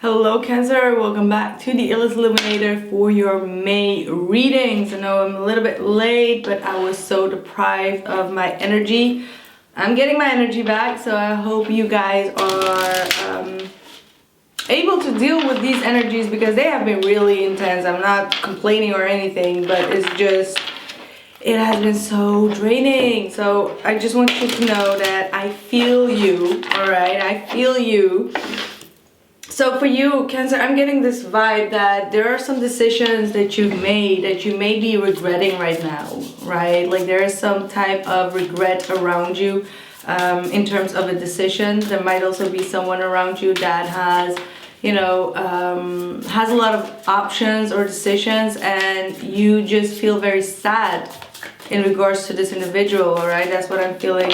Hello Cancer, welcome back to the illest illuminator for your May readings. I know I'm a little bit late, but I was so deprived of my energy. I'm getting my energy back, so I hope you guys are able to deal with these energies because they have been really intense. I'm not complaining or anything, but it's just, it has been so draining. So I just want you to know that I feel you, alright? I feel you. So for you, Cancer, I'm getting this vibe that there are some decisions that you've made that you may be regretting right now, right? Like there is some type of regret around you in terms of a decision. There might also be someone around you that has, you know, has a lot of options or decisions, and you just feel very sad in regards to this individual, all right? That's what I'm feeling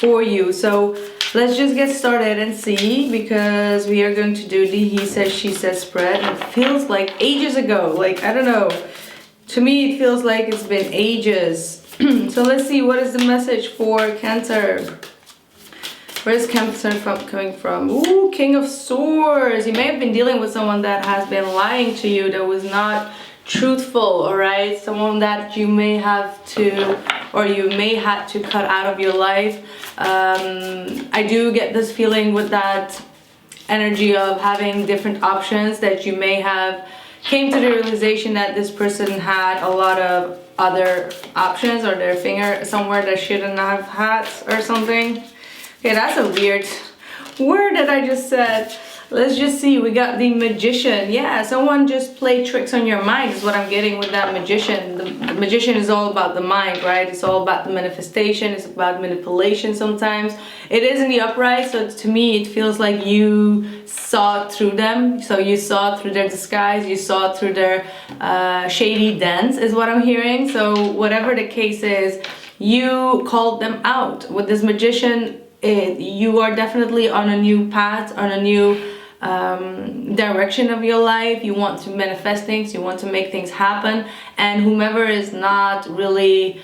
for you. So let's just get started and see, because we are going to do the he says she says spread. It feels like ages ago, like I don't know, to me it feels like it's been ages. So let's see, what is the message for Cancer? Where is Cancer coming from? Ooh, King of Swords. You may have been dealing with someone that has been lying to you, that was not truthful, all right? Someone that you may have to, or you may have to cut out of your life. I do get this feeling with that energy of having different options, that you may have came to the realization that this person had a lot of other options, or their finger somewhere that shouldn't have had or something. Okay, that's a weird word that I just said. Let's just see, we got the Magician. Yeah, someone just played tricks on your mind is what I'm getting with that Magician. The Magician is all about the mind, right? It's all about the manifestation. It's about manipulation sometimes. It is in the upright, so to me it feels like you saw through them. So you saw through their disguise, you saw through their shady dance is what I'm hearing. So whatever the case is, you called them out. With this Magician, you are definitely on a new path, on a new direction of your life. You want to manifest things, you want to make things happen, and whomever is not really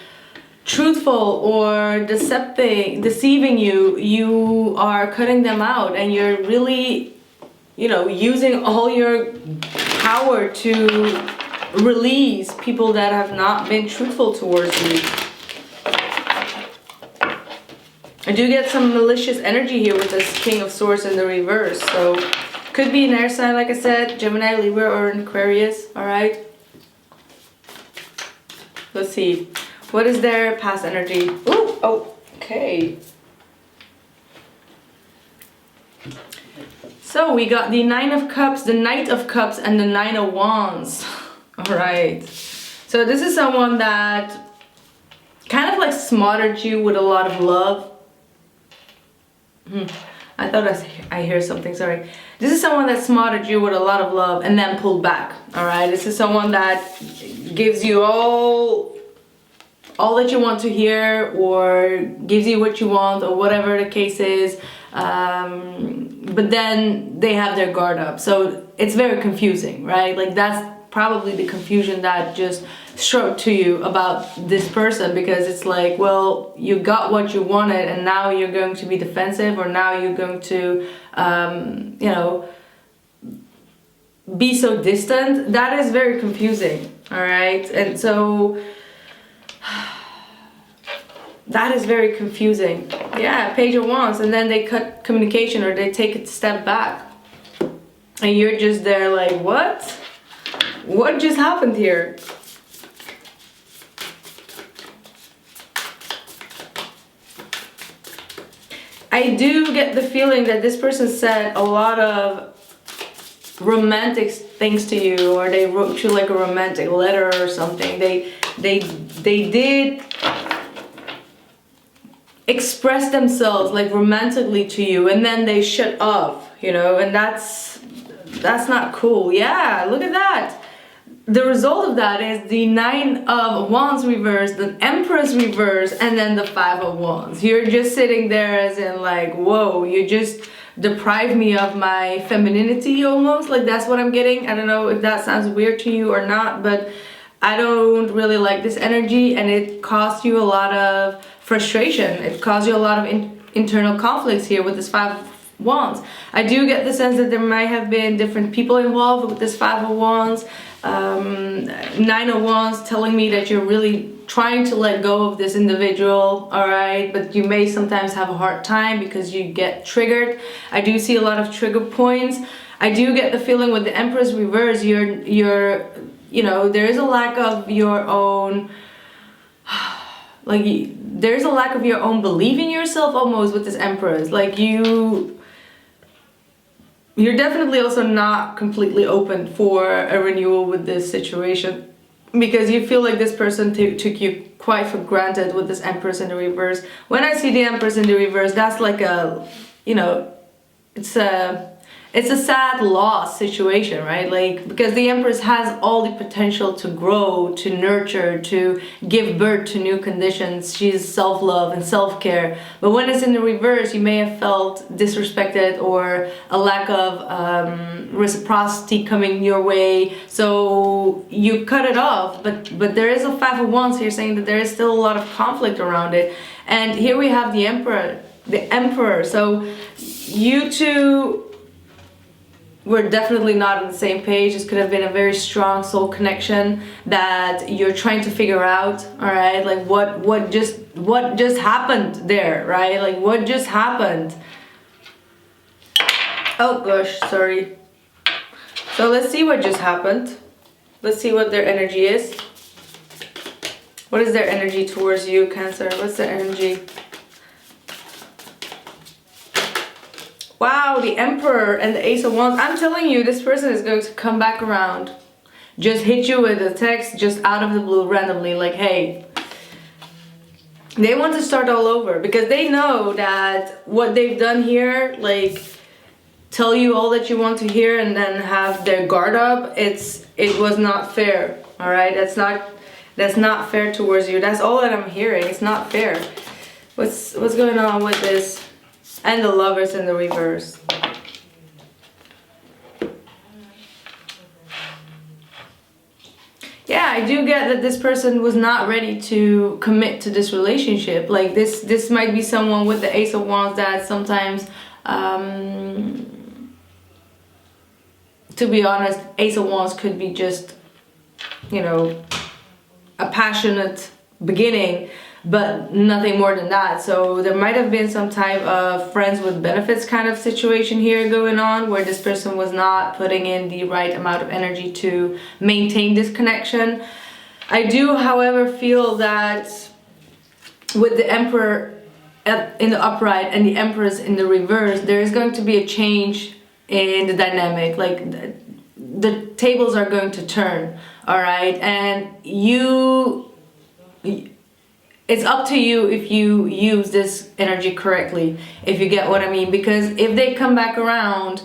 truthful or deceiving you, you are cutting them out, and you're really, you know, using all your power to release people that have not been truthful towards you. I do get some malicious energy here with this King of Swords in the reverse. So could be an air sign, like I said, Gemini, Libra, or an Aquarius. All right. Let's see. What is their past energy? Ooh, oh, okay. So we got the Nine of Cups, the Knight of Cups, and the Nine of Wands. All right. So this is someone that kind of like smothered you with a lot of love. I thought I hear something, sorry. This is someone that smothered you with a lot of love and then pulled back, all right? This is someone that gives you all that you want to hear, or gives you what you want, or whatever the case is, but then they have their guard up. So it's very confusing, right? Like that's probably the confusion that just struck to you about this person, because it's like, well, you got what you wanted and now you're going to be defensive, or now you're going to you know, be so distant. That is very confusing, all right? And so that is very confusing. Yeah, Page of Wands, and then they cut communication, or they take a step back, and you're just there like, what just happened here? I do get the feeling that this person said a lot of romantic things to you, or they wrote you like a romantic letter or something. They did express themselves like romantically to you, and then they shut off, you know, and that's not cool. Yeah, look at that. The result of that is the Nine of Wands reverse, the Empress reverse, and then the Five of Wands. You're just sitting there as in like, whoa, you just deprived me of my femininity almost. Like that's what I'm getting. I don't know if that sounds weird to you or not, but I don't really like this energy, and it caused you a lot of frustration. It caused you a lot of internal conflicts here with this Five Wands. I do get the sense that there might have been different people involved with this Five of Wands. Nine of Wands telling me that you're really trying to let go of this individual, all right, but you may sometimes have a hard time because you get triggered. I do see a lot of trigger points. I do get the feeling with the Empress reverse, you're you know, there is a lack of your own, like, there's a lack of your own belief in yourself almost with this Empress. Like, you're definitely also not completely open for a renewal with this situation, because you feel like this person took you quite for granted with this Empress in the reverse. When I see the Empress in the reverse, that's like a, you know, it's a sad loss situation, right? Like, because the Empress has all the potential to grow, to nurture, to give birth to new conditions. She's self-love and self-care. But when it's in the reverse, you may have felt disrespected or a lack of reciprocity coming your way. So you cut it off. But there is a Five of Wands here saying that there is still a lot of conflict around it. And here we have the Emperor. So you two we're definitely not on the same page. This could have been a very strong soul connection that you're trying to figure out, all right? Like what just happened there, right? Like what just happened? Oh gosh, sorry. So let's see what just happened. Let's see what their energy is. What is their energy towards you, Cancer? What's their energy? Wow, the Emperor and the Ace of Wands. I'm telling you, this person is going to come back around. Just hit you with a text just out of the blue randomly, like, hey. They want to start all over because they know that what they've done here, like, tell you all that you want to hear and then have their guard up, it was not fair, all right? That's not fair towards you. That's all that I'm hearing. It's not fair. What's going on with this? And the Lovers in the reverse. Yeah, I do get that this person was not ready to commit to this relationship. Like this might be someone with the Ace of Wands that sometimes, to be honest, Ace of Wands could be just, you know, a passionate beginning, but nothing more than that. So there might have been some type of friends with benefits kind of situation here going on, where this person was not putting in the right amount of energy to maintain this connection. I do, however, feel that with the Emperor in the upright and the Empress in the reverse, there is going to be a change in the dynamic. Like the tables are going to turn, all right? And it's up to you if you use this energy correctly, if you get what I mean. Because if they come back around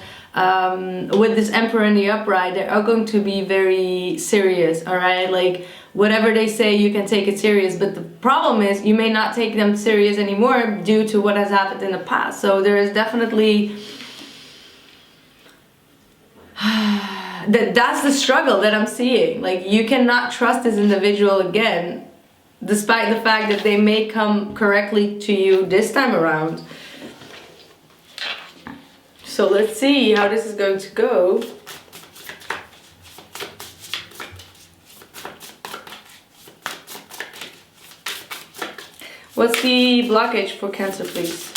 with this Emperor in the upright, they are going to be very serious, all right? Like whatever they say, you can take it serious. But the problem is you may not take them serious anymore due to what has happened in the past. So there is definitely... that's the struggle that I'm seeing. Like you cannot trust this individual again, despite the fact that they may come correctly to you this time around. So let's see how this is going to go. What's the blockage for Cancer, please?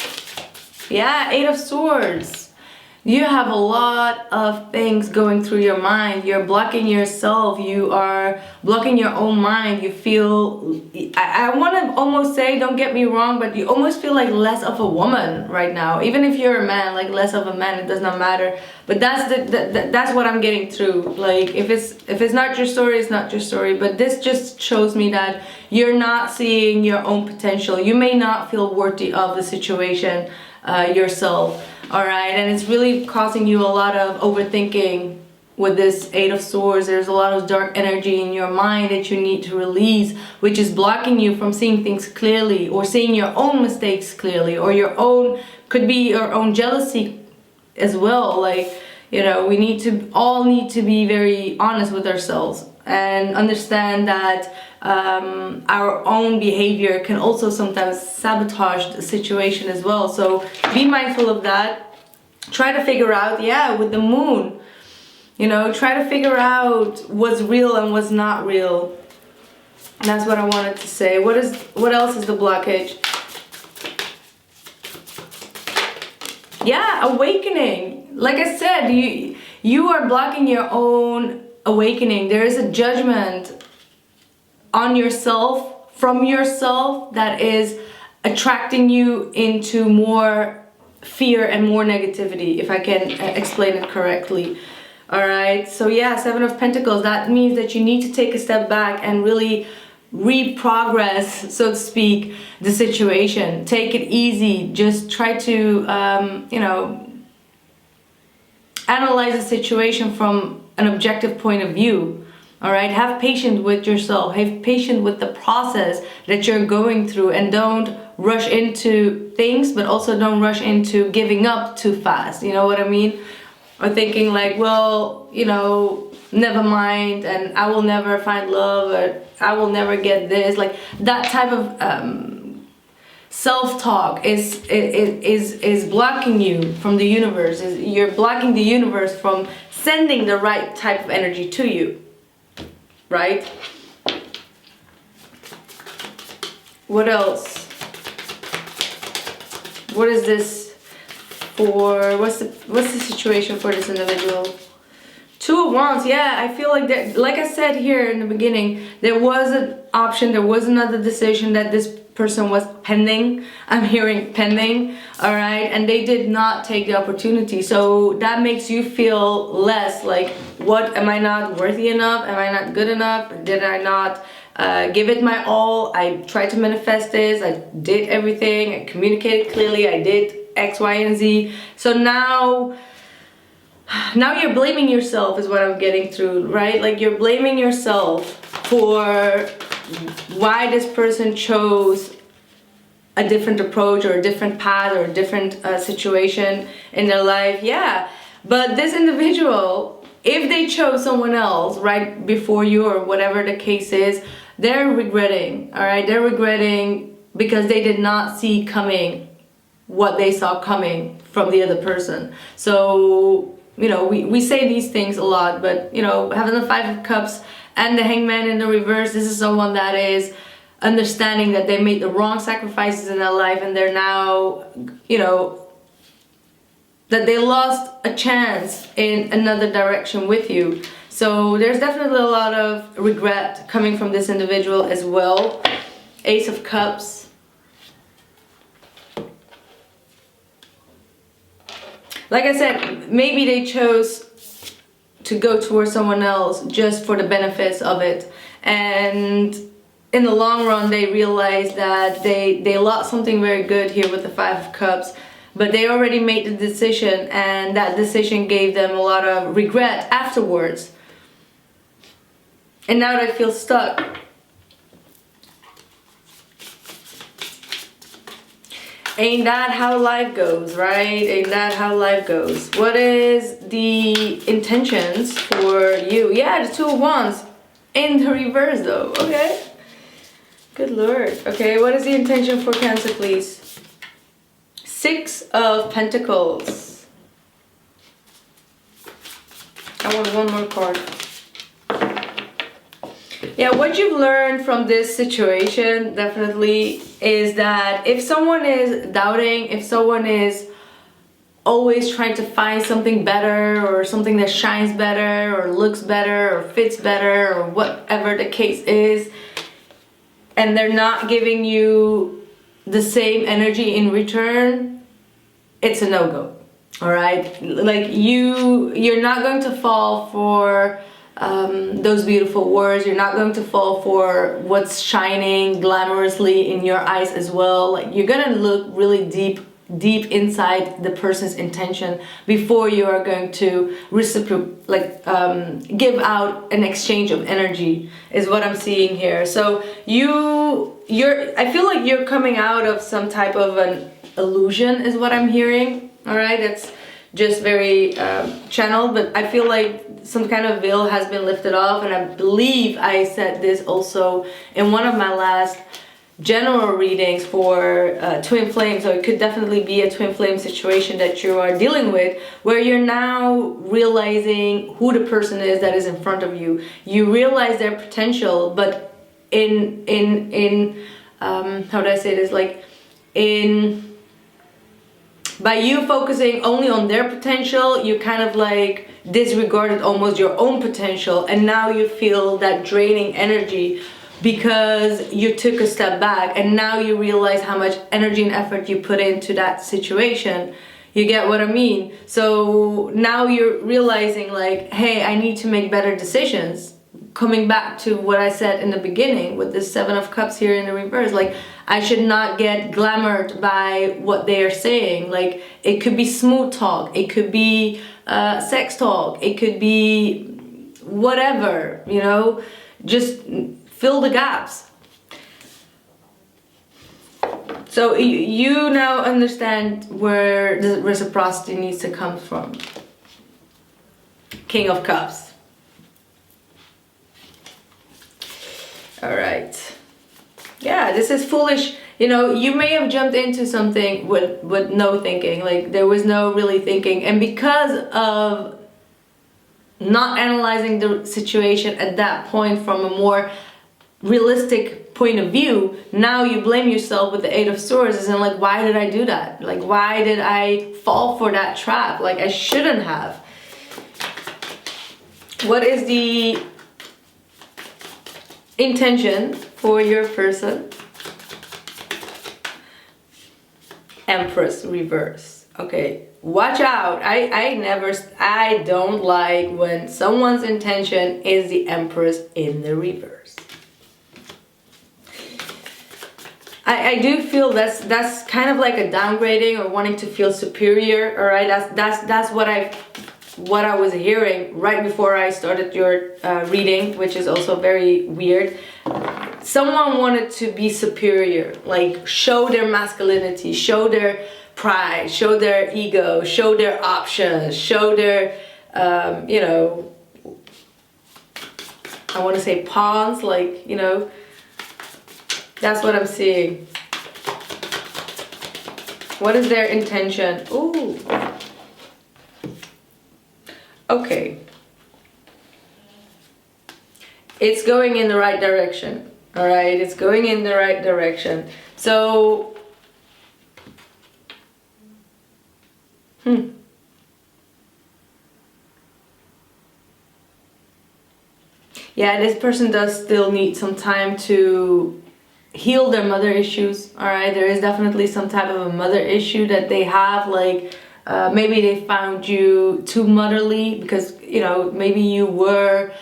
Yeah, Eight of Swords. You have a lot of things going through your mind. You're blocking yourself. You are blocking your own mind. You feel, I want to almost say, don't get me wrong, but you almost feel like less of a woman right now. Even if you're a man, like less of a man, it does not matter. But that's what I'm getting through. Like if it's not your story, it's not your story. But this just shows me that you're not seeing your own potential. You may not feel worthy of the situation yourself. All right, and it's really causing you a lot of overthinking with this Eight of Swords. There's a lot of dark energy in your mind that you need to release, which is blocking you from seeing things clearly or seeing your own mistakes clearly, or your own, could be your own jealousy as well. Like, you know, we all need to be very honest with ourselves and understand that our own behavior can also sometimes sabotage the situation as well. So be mindful of that. try to figure out, yeah, with the moon, you know, try to figure out what's real and what's not real. And that's what I wanted to say. What else is the blockage? Yeah, awakening. Like I said, you are blocking your own awakening. There is a judgment on yourself, from yourself, that is attracting you into more fear and more negativity, if I can explain it correctly. All right, so yeah, Seven of Pentacles, that means that you need to take a step back and really reprogress, so to speak, the situation. Take it easy. Just try to, you know, analyze the situation from an objective point of view. All right, have patience with yourself. Have patience with the process that you're going through, and don't rush into things, but also don't rush into giving up too fast. You know what I mean? Or thinking like, well, you know, never mind, and I will never find love, or I will never get this. Like that type of self-talk is blocking you from the universe. You're blocking the universe from sending the right type of energy to you, right? What else? What is this for? What's the situation for this individual? Two of Wands. Yeah, I feel like that, like I said here in the beginning, there was an option, there was another decision that this person was pending. I'm hearing pending, all right, and they did not take the opportunity. So that makes you feel less like, what, am I not worthy enough? Am I not good enough? Did I not give it my all? I tried to manifest this. I did everything. I communicated clearly. I did X, Y, and Z. So now you're blaming yourself is what I'm getting through, right? Like you're blaming yourself for why this person chose a different approach or a different path or a different situation in their life. Yeah, but this individual, if they chose someone else right before you or whatever the case is, they're regretting, all right? They're regretting because they did not see coming what they saw coming from the other person. So, you know, we say these things a lot, but, you know, having the Five of Cups and the Hangman in the reverse, this is someone that is understanding that they made the wrong sacrifices in their life, and they're now, you know, that they lost a chance in another direction with you. So there's definitely a lot of regret coming from this individual as well. Ace of Cups. Like I said, maybe they chose to go towards someone else just for the benefits of it, and in the long run they realized that they lost something very good here with the Five of Cups, but they already made the decision, and that decision gave them a lot of regret afterwards, and now they feel stuck. Ain't that how life goes, right? Ain't that how life goes? What is the intentions for you? Yeah, the Two of Wands in the reverse though. Okay. Good Lord. Okay, what is the intention for Cancer, please? Six of Pentacles. I want one more card. Yeah, what you've learned from this situation definitely is that if someone is doubting, if someone is always trying to find something better or something that shines better or looks better or fits better or whatever the case is, and they're not giving you the same energy in return, it's a no-go. All right, like you're not going to fall for those beautiful words. You're not going to fall for what's shining glamorously in your eyes as well. Like you're gonna look really deep inside the person's intention before you are going to give out an exchange of energy, is what I'm seeing here. So I feel like you're coming out of some type of an illusion, is what I'm hearing. All right, it's just very channeled, but I feel like some kind of veil has been lifted off, and I believe I said this also in one of my last general readings for twin flame. So it could definitely be a twin flame situation that you are dealing with, where you're now realizing who the person is that is in front of you. You realize their potential, but in how do I say this, like by you focusing only on their potential, you kind of like disregarded almost your own potential, and now you feel that draining energy because you took a step back, and now you realize how much energy and effort you put into that situation. You get what I mean? So now you're realizing like, hey, I need to make better decisions. Coming back to what I said in the beginning with the 7 of Cups here in the reverse, like I should not get glamored by what they are saying. Like it could be smooth talk, it could be sex talk, it could be whatever, you know, just fill the gaps. So you now understand where the reciprocity needs to come from. King of Cups. All right. Yeah, this is foolish. You know, you may have jumped into something with no thinking. Like there was no really thinking. And because of not analyzing the situation at that point from a more realistic point of view, now you blame yourself with the 8 of Swords. And like, why did I do that? Like, why did I fall for that trap? Like, I shouldn't have. What is the intention for your person? Empress reverse. Okay, watch out. I don't like when someone's intention is the Empress in the reverse. I do feel that's kind of like a downgrading or wanting to feel superior. All right, that's what I was hearing right before I started your reading, which is also very weird. Someone wanted to be superior, like show their masculinity, show their pride, show their ego, show their options, show their, you know, I want to say pawns, like, you know, that's what I'm seeing. What is their intention? Ooh. Okay. It's going in the right direction. All right, it's going in the right direction. So, yeah, this person does still need some time to heal their mother issues. All right, there is definitely some type of a mother issue that they have, like maybe they found you too motherly because, you know, maybe you were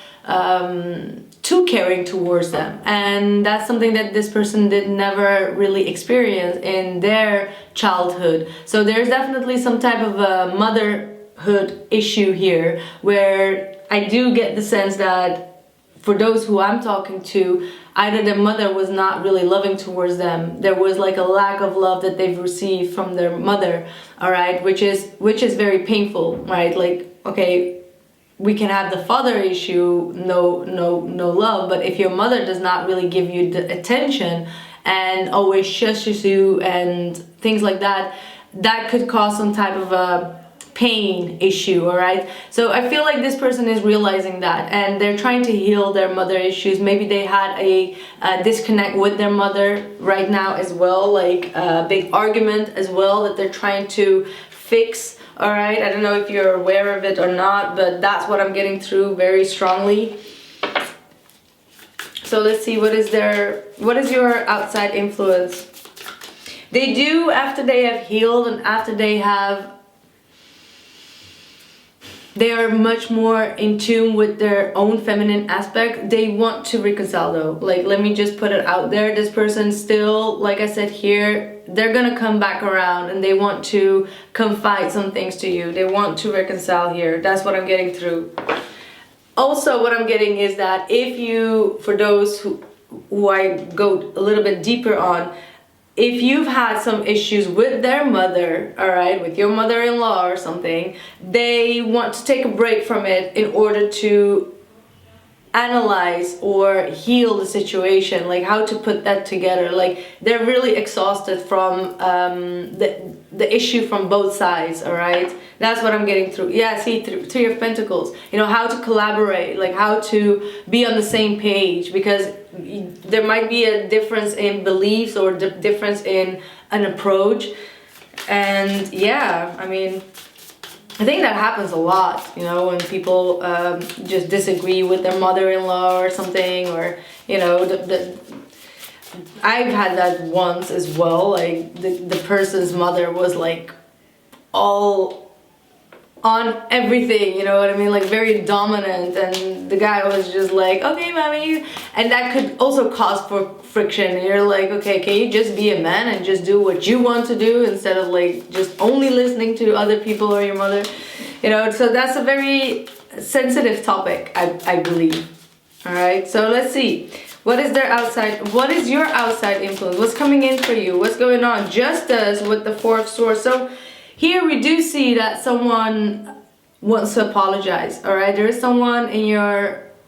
too caring towards them, and that's something that this person did never really experience in their childhood. So there's definitely some type of a motherhood issue here, where I do get the sense that for those who I'm talking to, either their mother was not really loving towards them. There was like a lack of love that they've received from their mother, all right, which is very painful, right? Like, okay, we can have the father issue, no love, but if your mother does not really give you the attention and always shushes you and things like that, that could cause some type of a pain issue, all right? So I feel like this person is realizing that, and they're trying to heal their mother issues. Maybe they had a disconnect with their mother right now as well, like a big argument as well that they're trying to fix. All right, I don't know if you're aware of it or not, but that's what I'm getting through very strongly. So let's see, what is your outside influence? They do, after they have healed and after they are much more in tune with their own feminine aspect, they want to reconcile though. Like, let me just put it out there, this person still, like I said here, they're gonna come back around and they want to confide some things to you. They want to reconcile here. That's what I'm getting through. Also, what I'm getting is that if you, for those who I go a little bit deeper on, if you've had some issues with their mother, all right, with your mother-in-law or something, they want to take a break from it in order to analyze or heal the situation, like how to put that together. Like they're really exhausted from the issue from both sides. All right, that's what I'm getting through. Yeah, see, Three of Pentacles, you know, how to collaborate, like how to be on the same page, because there might be a difference in beliefs or difference in an approach. And yeah, I mean, I think that happens a lot, you know, when people just disagree with their mother-in-law or something, or, you know, I've had that once as well. Like the person's mother was like all on everything, you know what I mean, like very dominant, and the guy was just like, okay mommy, and that could also cause for friction. You're like, okay, can you just be a man and just do what you want to do instead of like just only listening to other people or your mother, you know? So that's a very sensitive topic, I believe. All right, so let's see, what is their outside, what is your outside influence, what's coming in for you, what's going on, just as with the Four of Swords. So here we do see that someone wants to apologize, all right? There is someone in your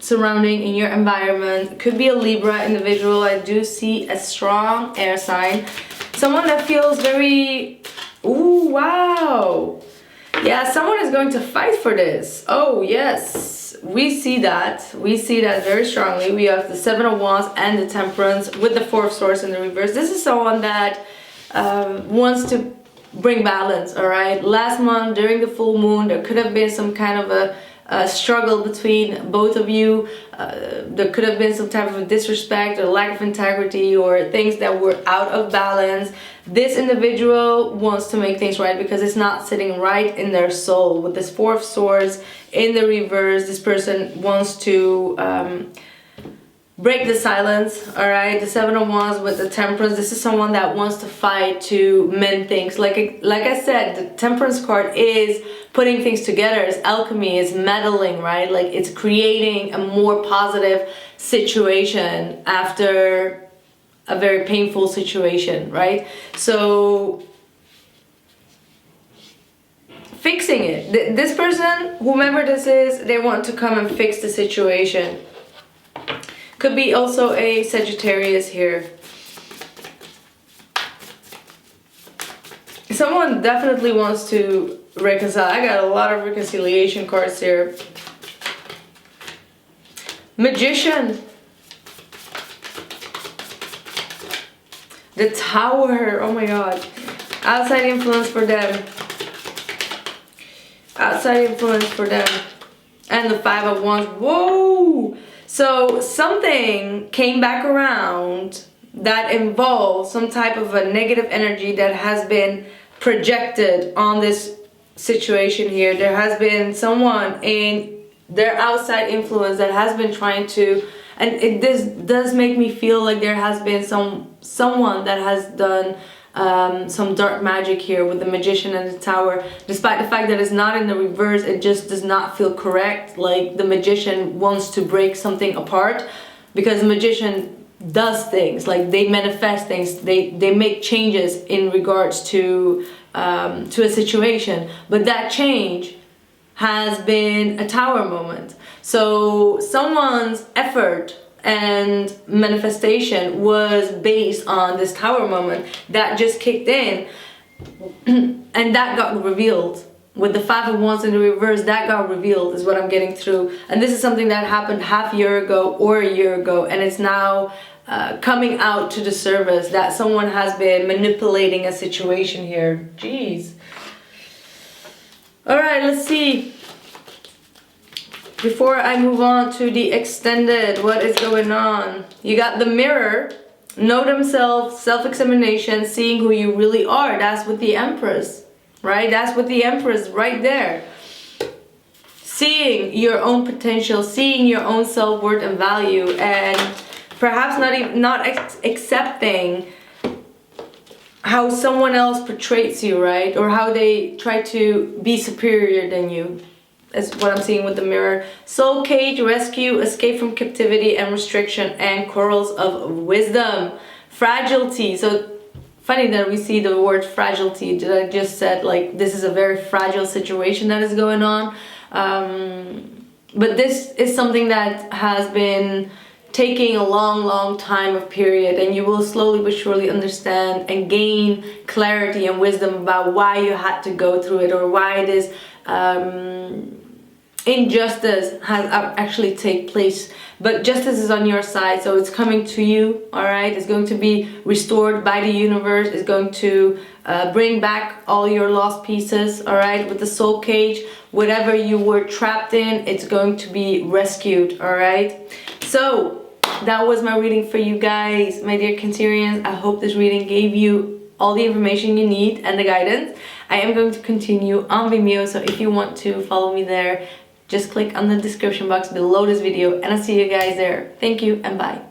surrounding, in your environment. Could be a Libra individual. I do see a strong air sign. Someone that feels very, ooh, wow. Yeah, someone is going to fight for this. Oh, yes. We see that. We see that very strongly. We have the Seven of Wands and the Temperance with the Four of Swords in the reverse. This is someone that wants to bring balance, all right? Last month during the full moon, there could have been some kind of a struggle between both of you. There could have been some type of disrespect or lack of integrity or things that were out of balance. This individual wants to make things right because it's not sitting right in their soul. With this Four of Swords in the reverse, this person wants to break the silence, all right? The Seven of Wands with the Temperance. This is someone that wants to fight to mend things. Like I said, the Temperance card is putting things together. It's alchemy, it's meddling, right? Like it's creating a more positive situation after a very painful situation, right? So fixing it. This person, whomever this is, they want to come and fix the situation. Could be also a Sagittarius here. Someone definitely wants to reconcile. I got a lot of reconciliation cards here. Magician. The Tower. Oh my god. Outside influence for them. Outside influence for them. And the Five of Wands. Whoa! So something came back around that involves some type of a negative energy that has been projected on this situation here. There has been someone in their outside influence that has been trying to, and this does make me feel like there has been someone that has done some dark magic here with the Magician and the Tower. Despite the fact that it's not in the reverse, it just does not feel correct. Like the Magician wants to break something apart, because the Magician does things, like they manifest things, they make changes in regards to a situation, but that change has been a Tower moment. So someone's effort and manifestation was based on this Tower moment that just kicked in, and that got revealed with the Five of Wands in the reverse. That got revealed is what I'm getting through, and this is something that happened half year ago or a year ago, and it's now coming out to the surface that someone has been manipulating a situation here. Jeez. All right, let's see. Before I move on to the extended, what is going on? You got the Mirror, know themselves, self-examination, seeing who you really are. That's with the Empress, right? That's with the Empress right there. Seeing your own potential, seeing your own self-worth and value, and perhaps not accepting how someone else portrays you, right? Or how they try to be superior than you. Is what I'm seeing with the Mirror. Soul Cage, rescue, escape from captivity and restriction, and corals of wisdom. Fragility. So funny that we see the word fragility. That I just said, like, this is a very fragile situation that is going on. But this is something that has been taking a long time of period, and you will slowly but surely understand and gain clarity and wisdom about why you had to go through it, or why this injustice has actually take place. But justice is on your side, so it's coming to you, all right? It's going to be restored by the universe. It's going to bring back all your lost pieces, all right? With the soul cage, whatever you were trapped in, it's going to be rescued, all right? So that was my reading for you guys, my dear Cancerians. I hope this reading gave you all the information you need and the guidance. I am going to continue on Vimeo, so if you want to follow me there, just click on the description box below this video, and I'll see you guys there. Thank you and bye.